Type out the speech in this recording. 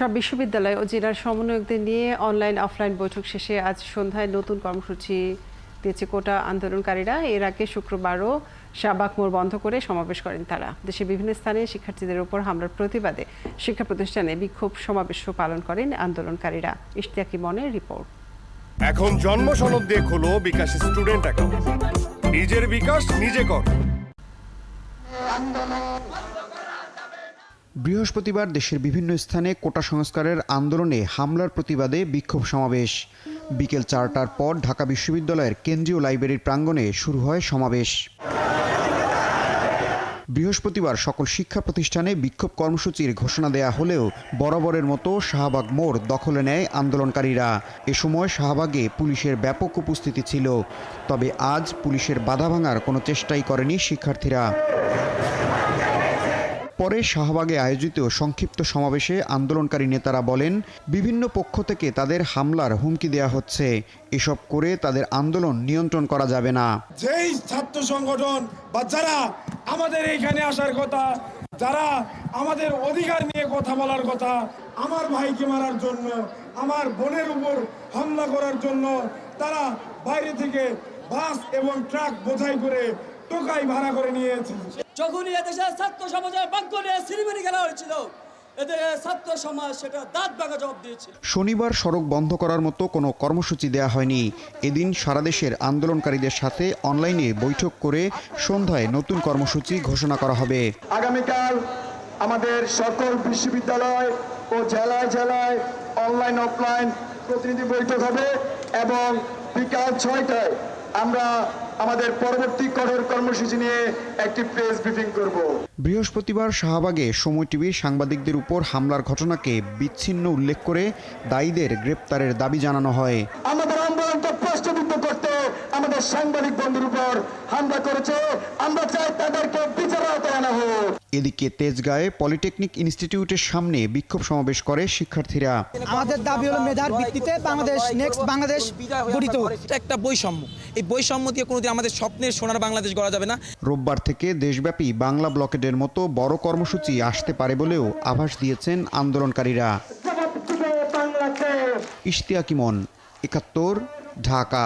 সব বিশ্ববিদ্যালয় ও জেলার সমন্বয়কদের নিয়ে অনলাইন অফলাইন বৈঠক শেষে আজ সন্ধ্যায় নতুন কর্মসূচি দিয়েছে কোটা আন্দোলনকারীরা। এর আগে শুক্রবারও শাহবাগ মোড় বন্ধ করে সমাবেশ করেন তারা। দেশের বিভিন্ন স্থানে শিক্ষার্থীদের উপর হামলার প্রতিবাদে শিক্ষা প্রতিষ্ঠানে বিক্ষোভ সমাবেশও পালন করেন আন্দোলনকারীরা। ইশতিয়াক ইমনের রিপোর্ট। এখন জন্ম সনদ দিয়ে খোলো বিকাশ স্টুডেন্ট অ্যাকাউন্ট। নিজের বিকাশ নিজে কর। বৃহস্পতিবার দেশের বিভিন্ন স্থানে কোটা সংস্কারের আন্দোলনে হামলার প্রতিবাদে বিক্ষোভ সমাবেশ। বিকেল 4টার পর ঢাকা বিশ্ববিদ্যালয়ের কেন্দ্রীয় লাইব্রেরির প্রাঙ্গণে শুরু হয় সমাবেশ। বৃহস্পতিবার সকল শিক্ষা প্রতিষ্ঠানে বিক্ষোভ কর্মসূচির ঘোষণা দেয়া হলেও বরাবরের মতো শাহবাগ মোড় দখলে নেয় আন্দোলনকারীরা। এ সময় শাহবাগে পুলিশের ব্যাপক উপস্থিতি ছিল, তবে আজ পুলিশের বাধা ভাঙার কোনো চেষ্টাই করেনি শিক্ষার্থীরা। পরে শাহবাগে আয়োজিত সংক্ষিপ্ত সমাবেশে আন্দোলনকারী নেতারা বলেন, বিভিন্ন পক্ষ থেকে তাদের হামলার হুমকি দেয়া হচ্ছে। এসব করে তাদের আন্দোলন নিয়ন্ত্রণ করা যাবে না। যেই ছাত্র সংগঠন বা যারা আমাদের এইখানে আসার কথা, যারা আমাদের অধিকার নিয়ে কথা বলার কথা, আমার ভাইকে মারার জন্য, আমার বোনের উপর হামলা করার জন্য তারা বাইরে থেকে বাস এবং ট্রাক বোঝাই করে টোকাই ভাড়া করে নিয়েছে। যখনই এদেশের ছাত্র সমাজের ভাগ্য নিয়ে সিনেমানি খেলা হয়েছিল, এদেশের ছাত্র সমাজ সেটা দাঁত ভাঙা জবাব দিয়েছিল। শনিবার সড়ক বন্ধ করার মতো কোনো কর্মসূচি দেয়া হয়নি। এদিন সারা দেশের আন্দোলনকারীদের সাথে অনলাইনে বৈঠক করে সন্ধ্যায় নতুন কর্মসূচি ঘোষণা করা হবে। আগামীকাল আমাদের সকল বিশ্ববিদ্যালয় ও জেলায় জেলায় অনলাইন অফলাইন প্রতিনিধি বৈঠক হবে এবং বিকাল 6টায় আমরা আমাদের পরবর্তী কঠোর কর্মসূচি নিয়ে একটি প্রেস ব্রিফিং করব। বৃহস্পতিবার শাহবাগে সময় টিভির সাংবাদিকদের উপর হামলার ঘটনাকে বিচ্ছিন্ন উল্লেখ করে দায়ীদের গ্রেপ্তারের দাবি জানানো হয়। আমাদের আন্দোলনকে প্রশ্নবিদ্ধ করতে আমাদের সাংবাদিক বন্ধুর উপর হামলা করেছে, আমরা চাই তাদেরকে বিচারের আওতায় আনা হোক। এদিকে তেজগাঁয়ে পলিটেকনিক ইনস্টিটিউটের সামনে বিক্ষোভ সমাবেশ করে শিক্ষার্থীরা। আমাদের দাবি হলো মেধার ভিত্তিতে বাংলাদেশ নেক্সট বাংলাদেশ গঠিত। এটা একটা বৈষম্য, এই বৈষম্য দিয়ে কোনোদিন আমাদের স্বপ্নের সোনার বাংলাদেশ গড়া যাবে না। রোববার থেকে দেশব্যাপী বাংলা ব্লকেডের মতো বড় কর্মসূচি আসতে পারে বলেও আভাস দিয়েছেন আন্দোলনকারীরা। ইশতিয়াক ইমন, ৭১, ঢাকা।